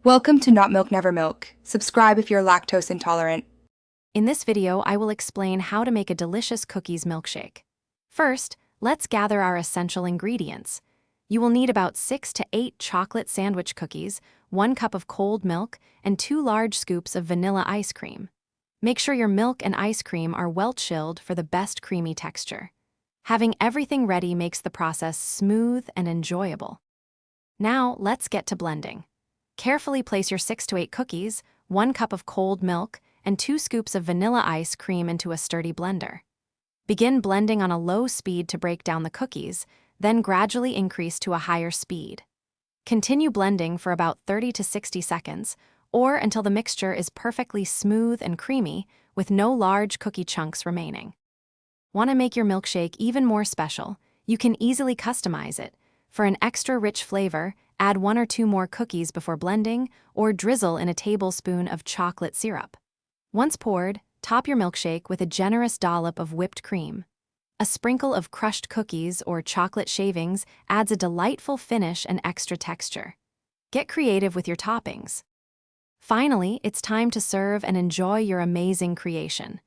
Welcome to Not Milk Never Milk. Subscribe if you're lactose intolerant. In this video, I will explain how to make a delicious cookies milkshake. First, let's gather our essential ingredients. You will need about 6 to 8 chocolate sandwich cookies, 1 cup of cold milk, and 2 large scoops of vanilla ice cream. Make sure your milk and ice cream are well chilled for the best creamy texture. Having everything ready makes the process smooth and enjoyable. Now, let's get to blending. Carefully place your 6 to 8 cookies, 1 cup of cold milk, and 2 scoops of vanilla ice cream into a sturdy blender. Begin blending on a low speed to break down the cookies, then gradually increase to a higher speed. Continue blending for about 30 to 60 seconds, or until the mixture is perfectly smooth and creamy, with no large cookie chunks remaining. Want to make your milkshake even more special? You can easily customize it. For an extra rich flavor, add 1 or 2 more cookies before blending, or drizzle in a tablespoon of chocolate syrup. Once poured, top your milkshake with a generous dollop of whipped cream. A sprinkle of crushed cookies or chocolate shavings adds a delightful finish and extra texture. Get creative with your toppings. Finally, it's time to serve and enjoy your amazing creation.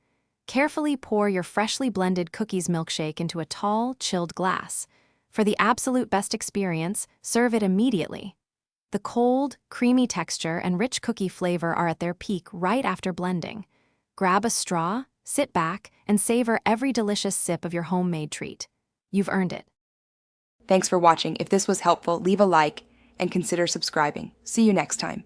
Carefully pour your freshly blended cookies milkshake into a tall, chilled glass. For the absolute best experience, serve it immediately. The cold, creamy texture and rich cookie flavor are at their peak right after blending. Grab a straw, sit back, and savor every delicious sip of your homemade treat. You've earned it. Thanks for watching. If this was helpful, leave a like and consider subscribing. See you next time.